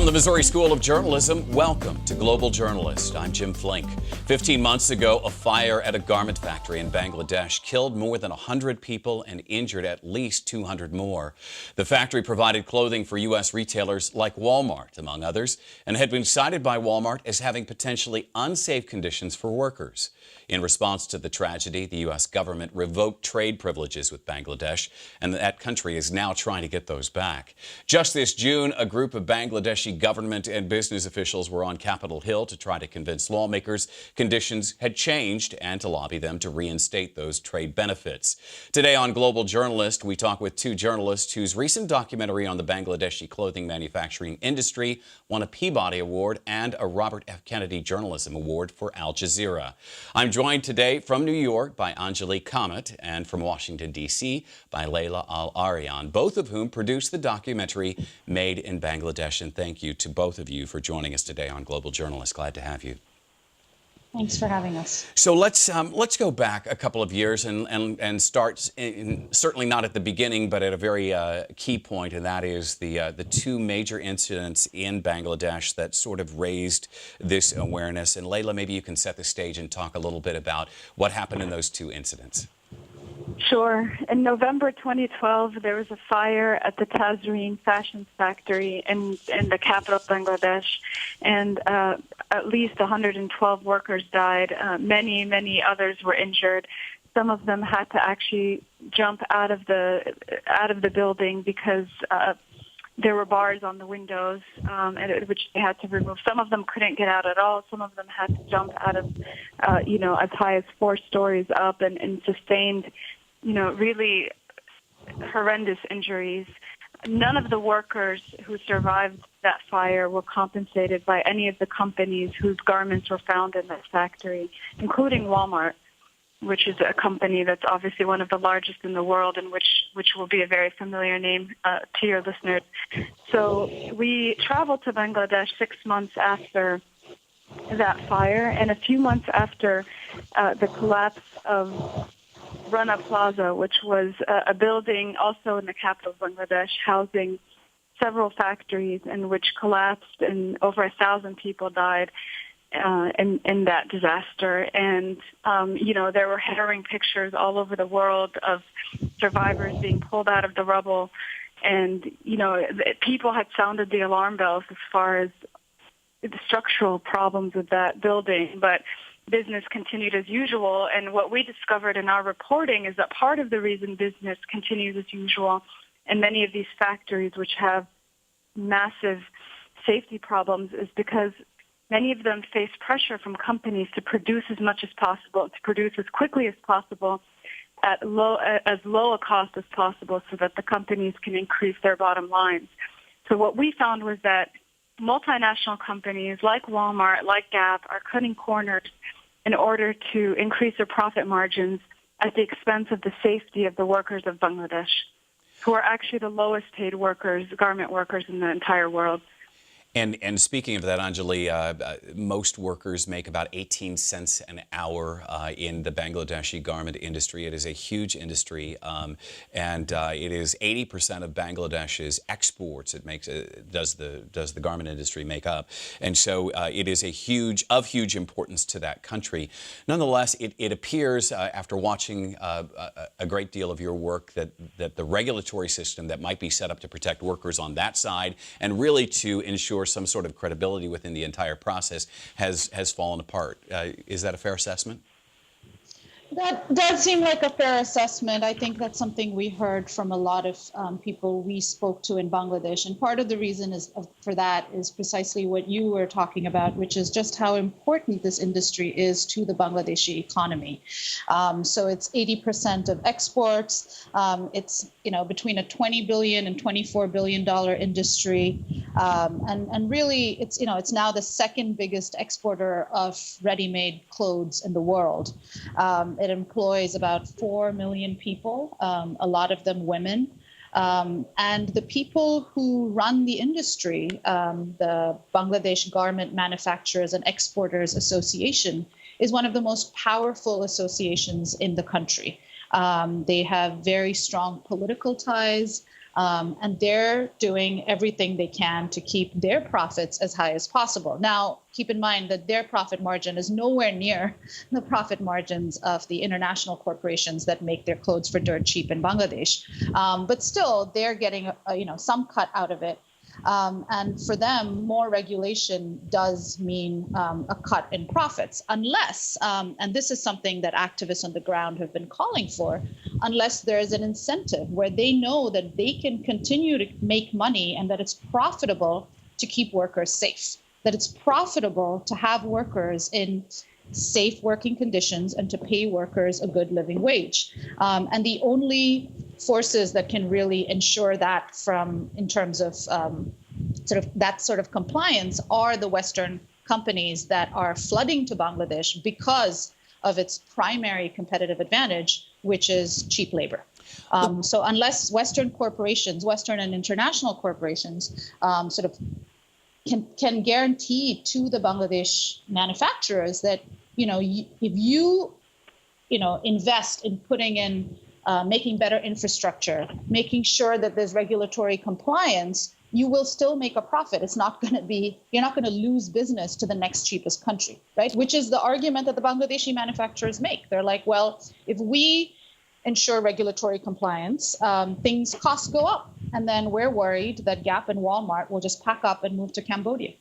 the Missouri School of Journalism, welcome to Global Journalist. I'm Jim Flink. 15 months ago, a fire at a garment factory in Bangladesh killed more than 100 people and injured at least 200 more. The factory provided clothing for U.S. retailers like Walmart, among others, and had been cited by Walmart as having potentially unsafe conditions for workers. In response to the tragedy, the U.S. government revoked trade privileges with Bangladesh, and that country is now trying to get those back. Just this June, a group of Bangladeshi government and business officials were on Capitol Hill to try to convince lawmakers conditions had changed and to lobby them to reinstate those trade benefits. Today on Global Journalist, we talk with two journalists whose recent documentary on the Bangladeshi clothing manufacturing industry won a Peabody Award and a Robert F. Kennedy Journalism Award for Al Jazeera. I'm joined today from New York by Anjali Kamat and from Washington, D.C. by Layla Al-Aryan, both of whom produced the documentary Made in Bangladesh. And thank you to both of you for joining us today on Global Journalist. Glad to have you. Thanks for having us. So let's go back a couple of years and start certainly not at the beginning, but at a very key point, and that is the two major incidents in Bangladesh that sort of raised this awareness. And Layla, maybe you can set the stage and talk a little bit about what happened in those two incidents. Sure. In November 2012, there was a fire at the Jazeera fashion factory in the capital of Bangladesh, and at least 112 workers died. Many others were injured. Some of them had to actually jump out of the building because there were bars on the windows, which they had to remove. Some of them couldn't get out at all. Some of them had to jump out of, as high as 4 stories up and sustained, really horrendous injuries. None of the workers who survived that fire were compensated by any of the companies whose garments were found in that factory, including Walmart, which is a company that's obviously one of the largest in the world and which will be a very familiar name to your listeners. So we traveled to Bangladesh 6 months after that fire, and a few months after the collapse of Rana Plaza, which was a building also in the capital of Bangladesh housing several factories, and which collapsed and over 1,000 people died in that disaster. And, there were harrowing pictures all over the world of survivors being pulled out of the rubble. And, people had sounded the alarm bells as far as the structural problems with that building, but business continued as usual. And what we discovered in our reporting is that part of the reason business continues as usual in many of these factories, which have massive safety problems, is because many of them face pressure from companies to produce as much as possible, to produce as quickly as possible, at as low a cost as possible, so that the companies can increase their bottom lines. So what we found was that multinational companies like Walmart, like Gap, are cutting corners in order to increase their profit margins at the expense of the safety of the workers of Bangladesh, who are actually the lowest paid workers, garment workers in the entire world. And speaking of that, Anjali, most workers make about 18 cents an hour in the Bangladeshi garment industry. It is a huge industry, and it is 80% of Bangladesh's exports. Does the garment industry make up? And so it is of huge importance to that country. Nonetheless, it appears after watching a great deal of your work that the regulatory system that might be set up to protect workers on that side and really to ensure some sort of credibility within the entire process has fallen apart. Is that a fair assessment? That does seem like a fair assessment. I think that's something we heard from a lot of people we spoke to in Bangladesh. And part of the reason for that is precisely what you were talking about, which is just how important this industry is to the Bangladeshi economy. So it's 80% of exports. It's between a $20 billion and $24 billion industry. And really, it's now the second biggest exporter of ready-made clothes in the world. It employs about 4 million people, a lot of them women. And the people who run the industry, the Bangladesh Garment Manufacturers and Exporters Association, is one of the most powerful associations in the country. They have very strong political ties. And they're doing everything they can to keep their profits as high as possible. Now, keep in mind that their profit margin is nowhere near the profit margins of the international corporations that make their clothes for dirt cheap in Bangladesh. But still, they're getting some cut out of it. And for them, more regulation does mean a cut in profits, unless, and this is something that activists on the ground have been calling for, unless there is an incentive where they know that they can continue to make money and that it's profitable to keep workers safe, that it's profitable to have workers in safe working conditions and to pay workers a good living wage. And the only forces that can really ensure that in terms of that sort of compliance are the Western companies that are flooding to Bangladesh because of its primary competitive advantage, which is cheap labor. So unless Western corporations, Western and international corporations, can guarantee to the Bangladesh manufacturers that if you invest in putting in making better infrastructure, making sure that there's regulatory compliance, you will still make a profit. It's not going to be, you're not going to lose business to the next cheapest country, right? Which is the argument that the Bangladeshi manufacturers make. They're like, well, if we ensure regulatory compliance, costs go up. And then we're worried that Gap and Walmart will just pack up and move to Cambodia.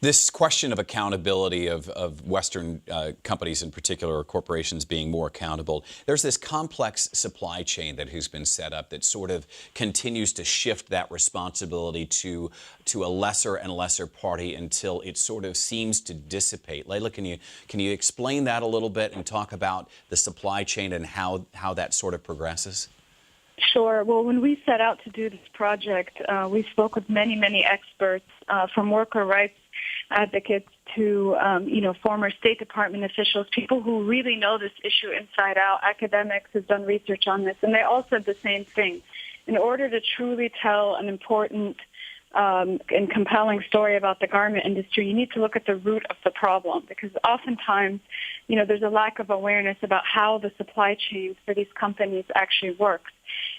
This question of accountability of Western companies in particular, or corporations being more accountable, there's this complex supply chain that has been set up that sort of continues to shift that responsibility to a lesser and lesser party until it sort of seems to dissipate. Layla, can you explain that a little bit and talk about the supply chain and how that sort of progresses? Sure. Well, when we set out to do this project, we spoke with many experts, from worker rights advocates to, former State Department officials, people who really know this issue inside out, academics who've done research on this, and they all said the same thing. In order to truly tell an important and compelling story about the garment industry, you need to look at the root of the problem, because oftentimes, there's a lack of awareness about how the supply chains for these companies actually works.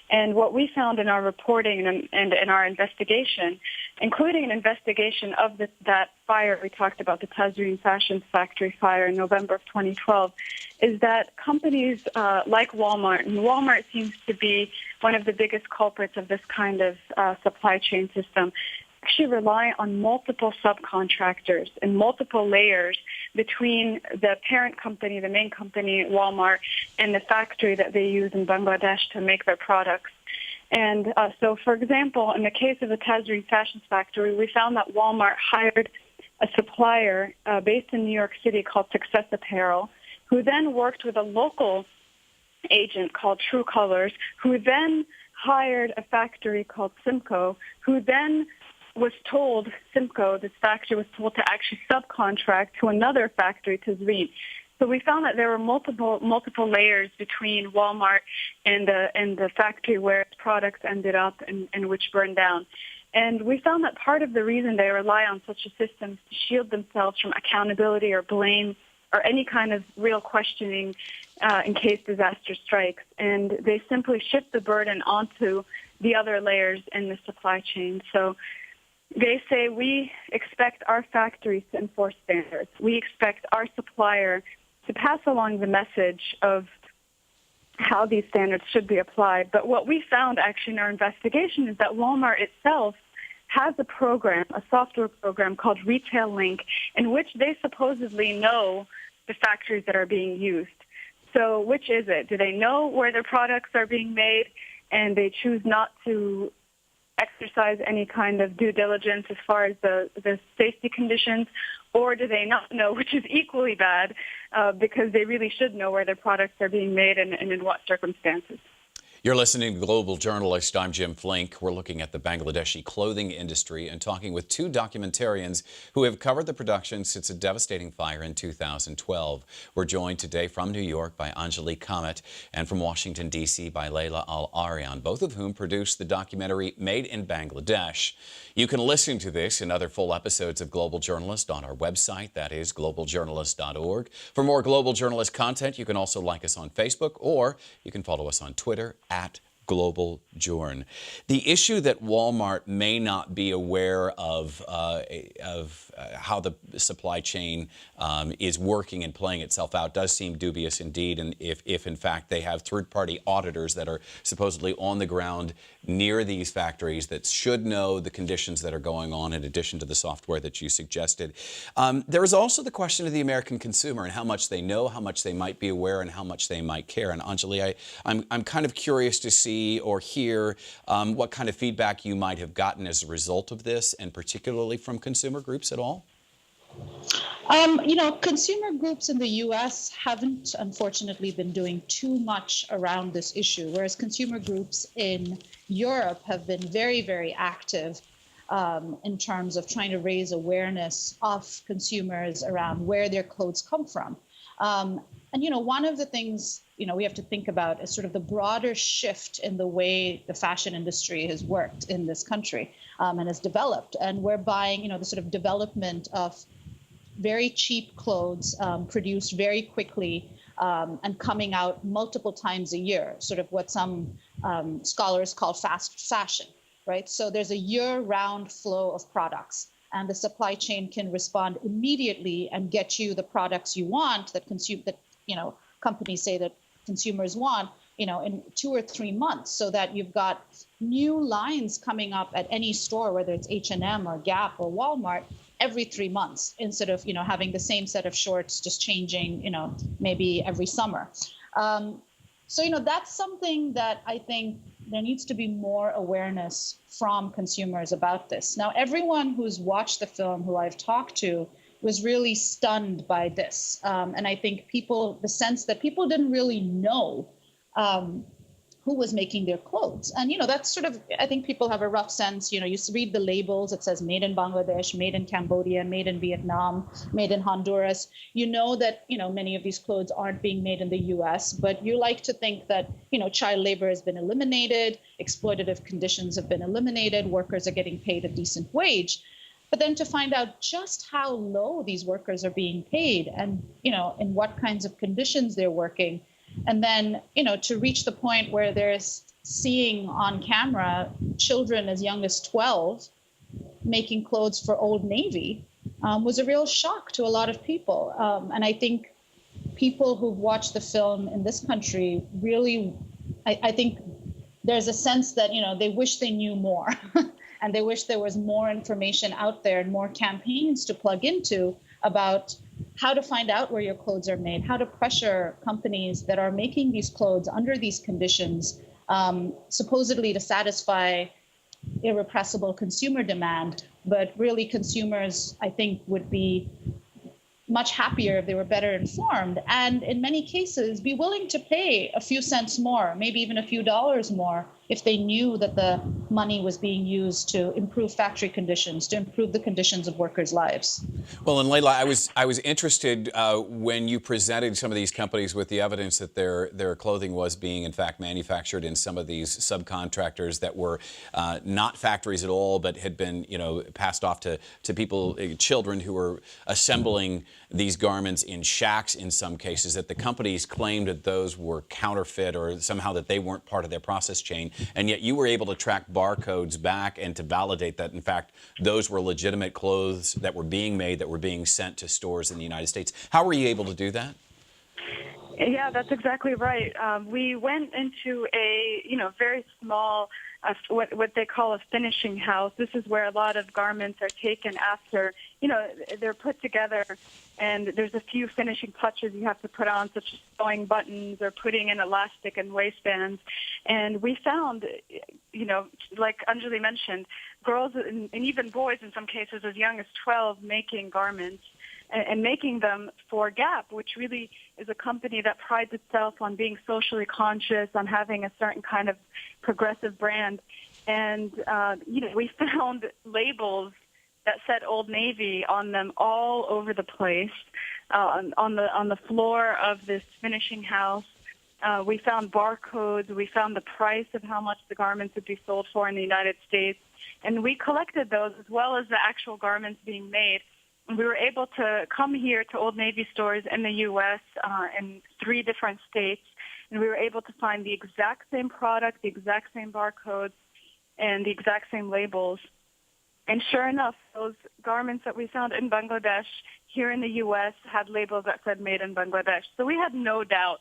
And what we found in our reporting and in our investigation, including an investigation of that fire we talked about, the Tazreen Fashion Factory fire in November of 2012, is that companies like Walmart, and Walmart seems to be one of the biggest culprits of this kind of supply chain system, actually rely on multiple subcontractors and multiple layers between the parent company, the main company, Walmart, and the factory that they use in Bangladesh to make their products. And so, for example, in the case of the Tazreen Fashion Factory, we found that Walmart hired a supplier based in New York City called Success Apparel, who then worked with a local agent called True Colors, who then hired a factory called Simco, who then was told, Simco, this factory was told to actually subcontract to another factory, Tazreen. So we found that there were multiple layers between Walmart and the factory where its products ended up and which burned down. And we found that part of the reason they rely on such a system is to shield themselves from accountability or blame or any kind of real questioning in case disaster strikes. And they simply shift the burden onto the other layers in the supply chain. So they say, we expect our factories to enforce standards. We expect our supplier to pass along the message of how these standards should be applied. But what we found actually in our investigation is that Walmart itself has a program, a software program called Retail Link, in which they supposedly know the factories that are being used. So which is it? Do they know where their products are being made and they choose not to exercise any kind of due diligence as far as the safety conditions, or do they not know, which is equally bad, because they really should know where their products are being made and in what circumstances? You're listening to Global Journalist. I'm Jim Flink. We're looking at the Bangladeshi clothing industry and talking with two documentarians who have covered the production since a devastating fire in 2012. We're joined today from New York by Anjali Kamat and from Washington, D.C. by Layla Al-Aryan, both of whom produced the documentary Made in Bangladesh. You can listen to this and other full episodes of Global Journalist on our website, that is globaljournalist.org. For more Global Journalist content, you can also like us on Facebook, or you can follow us on Twitter @ Global Journ. The issue that Walmart may not be aware of how the supply chain is working and playing itself out does seem dubious indeed. And if in fact they have third-party auditors that are supposedly on the ground near these factories that should know the conditions that are going on in addition to the software that you suggested. There is also the question of the American consumer and how much they know, how much they might be aware, and how much they might care. And Anjali, I'm kind of curious to see or hear what kind of feedback you might have gotten as a result of this, and particularly from consumer groups at all. Consumer groups in the U.S. haven't, unfortunately, been doing too much around this issue, whereas consumer groups in Europe have been very, very active in terms of trying to raise awareness of consumers around where their clothes come from. One of the things, we have to think about is sort of the broader shift in the way the fashion industry has worked in this country and has developed. And we're buying, the sort of development of very cheap clothes produced very quickly and coming out multiple times a year, sort of what some scholars call fast fashion, right? So there's a year-round flow of products, and the supply chain can respond immediately and get you the products you want that companies say that consumers want, in 2 or 3 months, so that you've got new lines coming up at any store, whether it's H&M or Gap or Walmart, every 3 months, instead of having the same set of shorts just changing maybe every summer. So that's something that I think there needs to be more awareness from consumers about this. Now, everyone who's watched the film, who I've talked to, was really stunned by this, and I think the sense that people didn't really know who was making their clothes. And, that's sort of, I think people have a rough sense, you read the labels, it says made in Bangladesh, made in Cambodia, made in Vietnam, made in Honduras. That, many of these clothes aren't being made in the US, but you like to think that, child labor has been eliminated, exploitative conditions have been eliminated, workers are getting paid a decent wage. But then to find out just how low these workers are being paid and, in what kinds of conditions they're working. And then, to reach the point where there's seeing on camera children as young as 12 making clothes for Old Navy was a real shock to a lot of people. And I think people who've watched the film in this country really, I think there's a sense that, they wish they knew more and they wish there was more information out there and more campaigns to plug into about how to find out where your clothes are made, how to pressure companies that are making these clothes under these conditions, supposedly to satisfy irrepressible consumer demand. But really, consumers, I think, would be much happier if they were better informed, and in many cases be willing to pay a few cents more, maybe even a few dollars more, if they knew that the money was being used to improve factory conditions, to improve the conditions of workers' lives. Well, and Layla, I was interested when you presented some of these companies with the evidence that their clothing was being, in fact, manufactured in some of these subcontractors that were not factories at all, but had been, passed off to people, children who were assembling these garments in shacks in some cases, that the companies claimed that those were counterfeit or somehow that they weren't part of their process chain. And yet you were able to track barcodes back and to validate that, in fact, those were legitimate clothes that were being made, that were being sent to stores in the United States. How were you able to do that? Yeah, that's exactly right. We went into a, very small, what they call a finishing house. This is where a lot of garments are taken after, they're put together, and there's a few finishing touches you have to put on, such as sewing buttons or putting in elastic and waistbands. And we found, like Anjali mentioned, girls and even boys in some cases as young as 12 making garments and making them for Gap, which really is a company that prides itself on being socially conscious, on having a certain kind of progressive brand. And, we found labels that said Old Navy on them all over the place, on the floor of this finishing house. We found barcodes. We found the price of how much the garments would be sold for in the United States. And we collected those as well as the actual garments being made. We were able to come here to Old Navy stores in the U.S. in 3 different states and we were able to find the exact same product, the exact same barcodes, and the exact same labels. And sure enough, those garments that we found in Bangladesh here in the U.S. had labels that said made in Bangladesh. So we had no doubt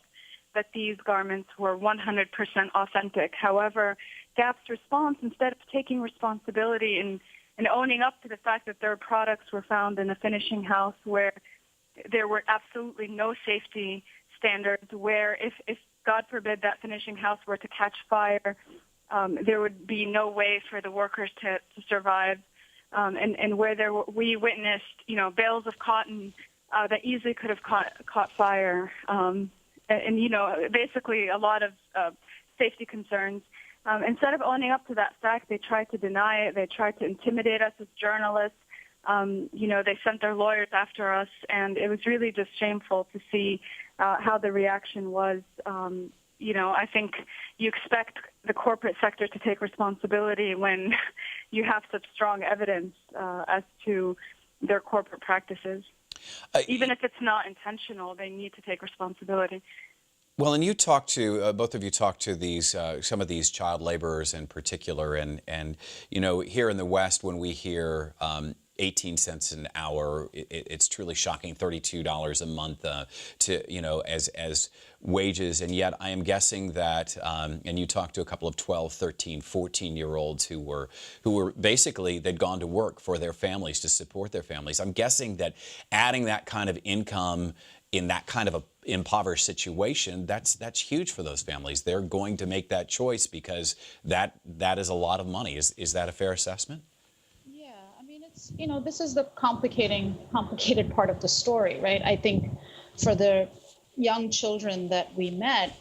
that these garments were 100% authentic. However, Gap's response, instead of taking responsibility and owning up to the fact that their products were found in a finishing house where there were absolutely no safety standards, where if God forbid that finishing house were to catch fire, there would be no way for the workers to survive, and where we witnessed, bales of cotton that easily could have caught fire, and basically a lot of safety concerns. Instead of owning up to that fact, they tried to deny it. They tried to intimidate us as journalists. They sent their lawyers after us, and it was really just shameful to see how the reaction was. I think you expect the corporate sector to take responsibility when you have such strong evidence as to their corporate practices. Even if it's not intentional, they need to take responsibility. Well, and you talked to, both of you talked to these, some of these child laborers in particular, and here in the West, when we hear 18 cents an hour, it's truly shocking, $32 a month as wages. And yet I am guessing that, and you talked to a couple of 12, 13, 14-year-olds who were basically, they'd gone to work for their families to support their families. I'm guessing that adding that kind of income in that kind of a impoverished situation, that's huge for those families. They're going to make that choice because that is a lot of money. Is that a fair assessment? Yeah, I mean, it's, this is the complicated part of the story, right? I think for the young children that we met,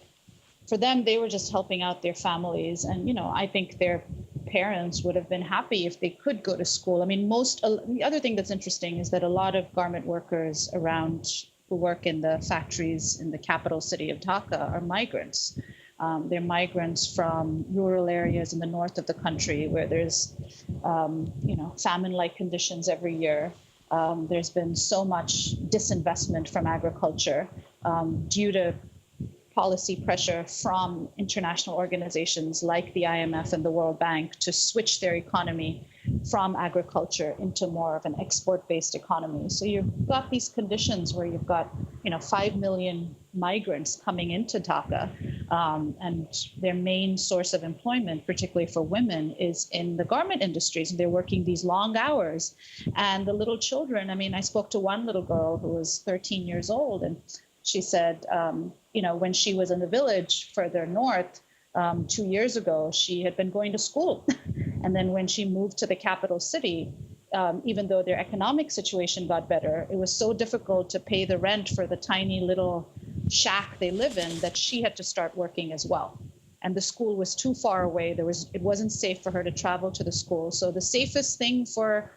for them, they were just helping out their families. And, I think their parents would have been happy if they could go to school. I mean, the other thing that's interesting is that a lot of garment workers around who work in the factories in the capital city of Dhaka are migrants. They're migrants from rural areas in the north of the country where there's, famine-like conditions every year. There's been so much disinvestment from agriculture due to policy pressure from international organizations like the IMF and the World Bank to switch their economy from agriculture into more of an export-based economy. So you've got these conditions where you've got, 5 million migrants coming into Dhaka, and their main source of employment, particularly for women, is in the garment industries. They're working these long hours. And the little children, I spoke to one little girl who was 13 years old, and she said, when she was in the village further north 2 years ago, she had been going to school. And then when she moved to the capital city, even though their economic situation got better, it was so difficult to pay the rent for the tiny little shack they live in that she had to start working as well. And the school was too far away. It wasn't safe for her to travel to the school. So the safest thing for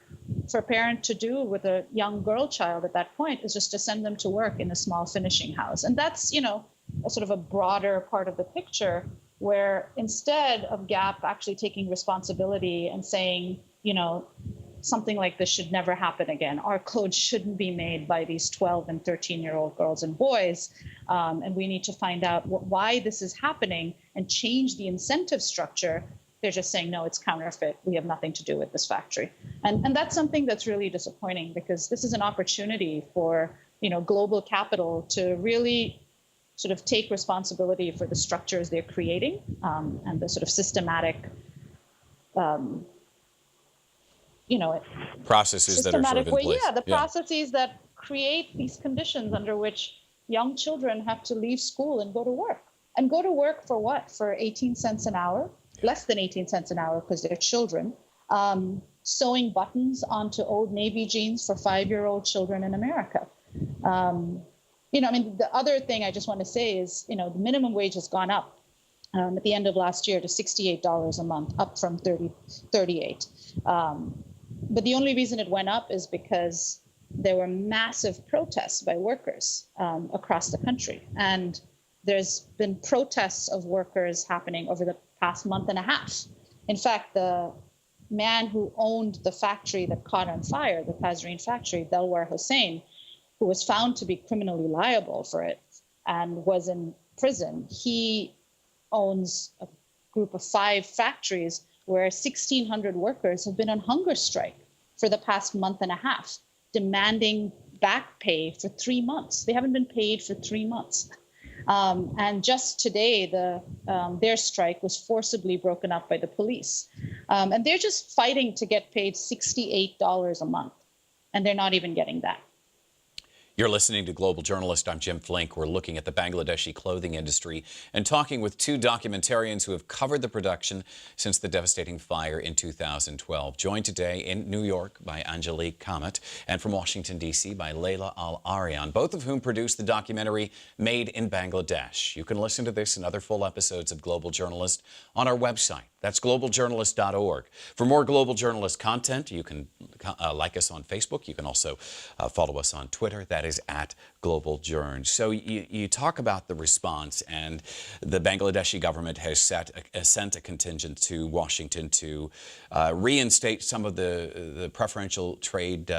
a parent to do with a young girl child at that point is just to send them to work in a small finishing house. And that's, a sort of a broader part of the picture where instead of Gap actually taking responsibility and saying, something like this should never happen again. Our clothes shouldn't be made by these 12 and 13-year-old girls and boys. And we need to find out why this is happening and change the incentive structure. They're just saying, no, it's counterfeit. We have nothing to do with this factory. And that's something that's really disappointing because this is an opportunity for, global capital to really sort of take responsibility for the structures they're creating and the sort of systematic processes that are sort of in place. The processes that create these conditions under which young children have to leave school and go to work. And go to work for what? For 18 cents an hour? Less than 18 cents an hour because they're children. Sewing buttons onto Old Navy jeans for 5-year-old children in America. The other thing I just want to say is, the minimum wage has gone up at the end of last year to $68 a month, up from $38. But the only reason it went up is because there were massive protests by workers across the country. And there's been protests of workers happening over the past month and a half. In fact, the man who owned the factory that caught on fire, the Tazreen factory, Delwar Hussain, who was found to be criminally liable for it and was in prison. He owns a group of 5 factories where 1,600 workers have been on hunger strike for the past month and a half, demanding back pay for 3 months. They haven't been paid for 3 months. And just today, their strike was forcibly broken up by the police. And they're just fighting to get paid $68 a month, and they're not even getting that. You're listening to Global Journalist. I'm Jim Flink. We're looking at the Bangladeshi clothing industry and talking with 2 documentarians who have covered the production since the devastating fire in 2012. Joined today in New York by Angelique Kamat and from Washington, D.C. by Layla Al-Aryan, both of whom produced the documentary Made in Bangladesh. You can listen to this and other full episodes of Global Journalist on our website. That's globaljournalist.org. For more Global Journalist content, you can like us on Facebook. You can also follow us on Twitter. That is at Global Journ. So you talk about the response, and the Bangladeshi government has sent a contingent to Washington to reinstate some of the preferential trade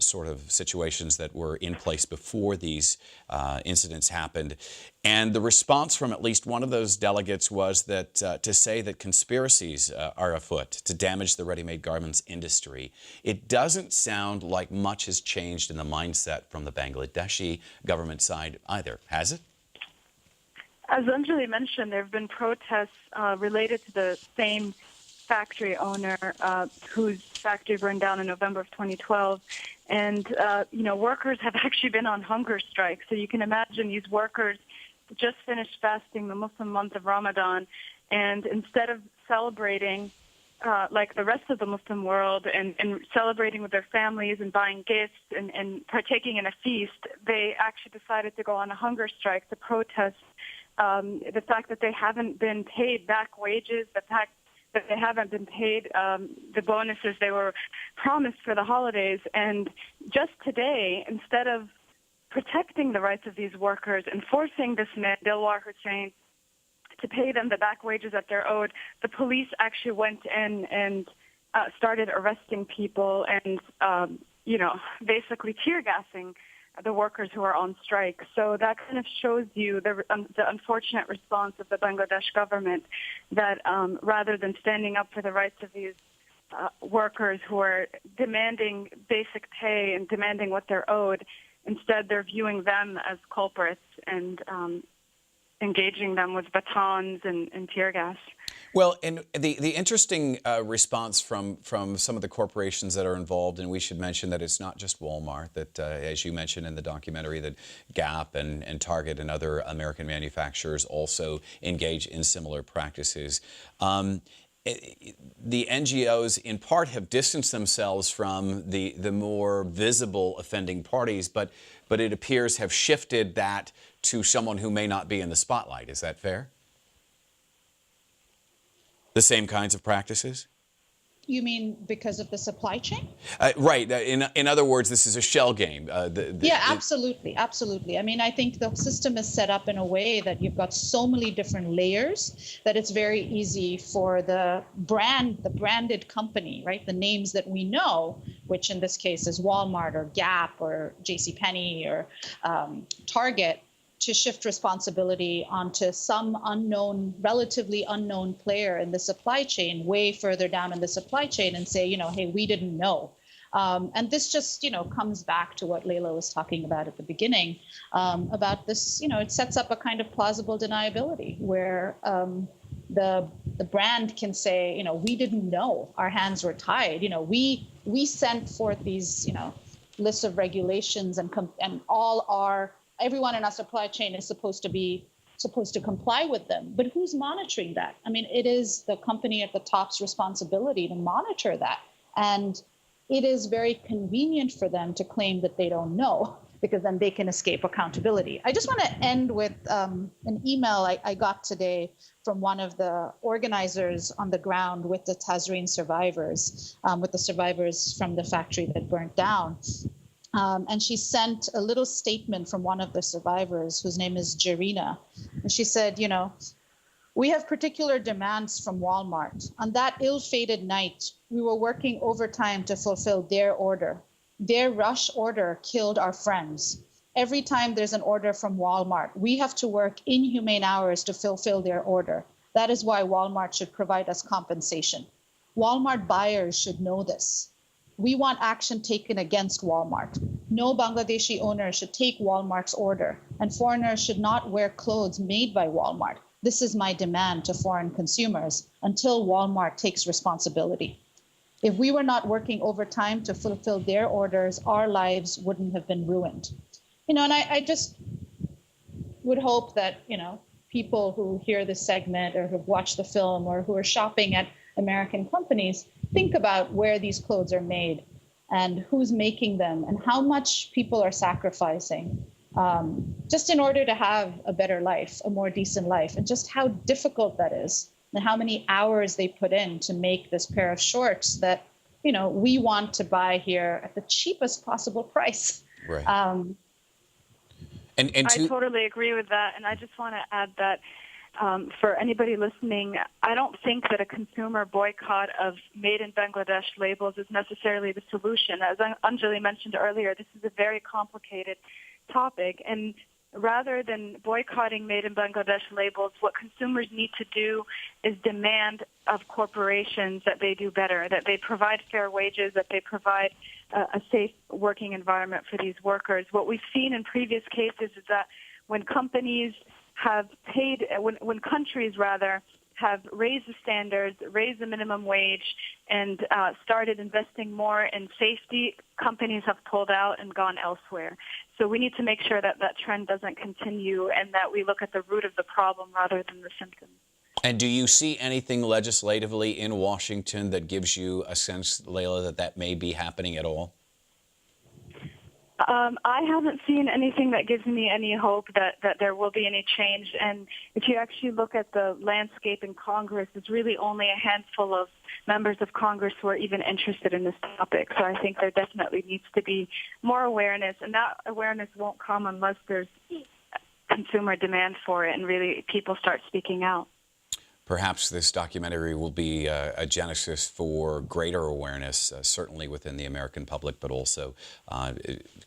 sort of situations that were in place before these incidents happened. And the response from at least one of those delegates was that to say that conspiracies are afoot to damage the ready-made garments industry. It doesn't sound like much has changed in the mindset from the Bangladeshi government side either, has it? As Anjali mentioned, there have been protests related to the same factory owner whose factory burned down in November of 2012. And, workers have actually been on hunger strike. So you can imagine these workers just finished fasting the Muslim month of Ramadan. And instead of celebrating like the rest of the Muslim world and celebrating with their families and buying gifts and partaking in a feast, they actually decided to go on a hunger strike to protest the fact that they haven't been paid back wages, the fact that they haven't been paid the bonuses they were promised for the holidays. And just today, instead of protecting the rights of these workers and forcing this man, Dilwar Hussain, to pay them the back wages that they're owed, the police actually went in and started arresting people and, basically tear gassing the workers who are on strike. So that kind of shows you the unfortunate response of the Bangladesh government that rather than standing up for the rights of these workers who are demanding basic pay and demanding what they're owed, instead they're viewing them as culprits and engaging them with batons and tear gas. Well, and the interesting response from some of the corporations that are involved, and we should mention that it's not just Walmart, that as you mentioned in the documentary, that Gap and Target and other American manufacturers also engage in similar practices. The NGOs in part have distanced themselves from the more visible offending parties, but it appears have shifted that to someone who may not be in the spotlight. Is that fair? The same kinds of practices? You mean because of the supply chain? Right. In other words, this is a shell game. Yeah, absolutely. Absolutely. I mean, I think the system is set up in a way that you've got so many different layers that it's very easy for the branded company, right? The names that we know, which in this case is Walmart or Gap or JCPenney or Target, to shift responsibility onto some relatively unknown player in the supply chain, way further down in the supply chain, and say, hey, we didn't know. And this just, comes back to what Layla was talking about at the beginning, about this, it sets up a kind of plausible deniability where the brand can say, we didn't know, our hands were tied. We sent forth these, lists of regulations and everyone in our supply chain is supposed to comply with them. But who's monitoring that? I mean, it is the company at the top's responsibility to monitor that. And it is very convenient for them to claim that they don't know, because then they can escape accountability. I just want to end with an email I got today from one of the organizers on the ground with the Tazreen survivors, with the survivors from the factory that burnt down. And she sent a little statement from one of the survivors, whose name is Jarina. And she said, we have particular demands from Walmart. On that ill-fated night, we were working overtime to fulfill their order. Their rush order killed our friends. every time there's an order from Walmart, we have to work inhumane hours to fulfill their order. That is why Walmart should provide us compensation. Walmart buyers should know this. We want action taken against Walmart. No Bangladeshi owner should take Walmart's order, and foreigners should not wear clothes made by Walmart. This is my demand to foreign consumers until Walmart takes responsibility. If we were not working overtime to fulfill their orders, our lives wouldn't have been ruined. And I just would hope that, people who hear this segment or who've watched the film or who are shopping at American companies think about where these clothes are made and who's making them and how much people are sacrificing just in order to have a better life, a more decent life, and just how difficult that is and how many hours they put in to make this pair of shorts that, we want to buy here at the cheapest possible price. Right. I totally agree with that. And I just want to add that for anybody listening, I don't think that a consumer boycott of made in Bangladesh labels is necessarily the solution. As Anjali mentioned earlier, this is a very complicated topic. And rather than boycotting made in Bangladesh labels, what consumers need to do is demand of corporations that they do better, that they provide fair wages, that they provide a safe working environment for these workers. What we've seen in previous cases is that when companies have paid, when countries rather have raised the standards, raised the minimum wage, and started investing more in safety, companies have pulled out and gone elsewhere. So we need to make sure that that trend doesn't continue and that we look at the root of the problem rather than the symptoms. And do you see anything legislatively in Washington that gives you a sense, Layla, that may be happening at all? I haven't seen anything that gives me any hope that there will be any change. And if you actually look at the landscape in Congress, it's really only a handful of members of Congress who are even interested in this topic. So I think there definitely needs to be more awareness, and that awareness won't come unless there's consumer demand for it and really people start speaking out. Perhaps this documentary will be a genesis for greater awareness, certainly within the American public, but also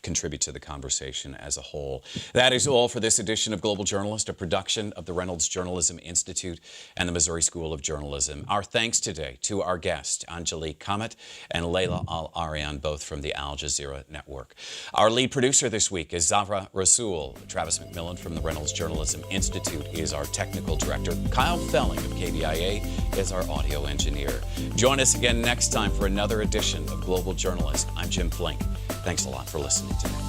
contribute to the conversation as a whole. That is all for this edition of Global Journalist, a production of the Reynolds Journalism Institute and the Missouri School of Journalism. Our thanks today to our guests, Anjali Kamat and Layla Al-Arian, both from the Al Jazeera Network. Our lead producer this week is Zahra Rasool. Travis McMillan from the Reynolds Journalism Institute is our technical director. Kyle Felling of KBIA is our audio engineer. Join us again next time for another edition of Global Journalist. I'm Jim Flink. Thanks a lot for listening today.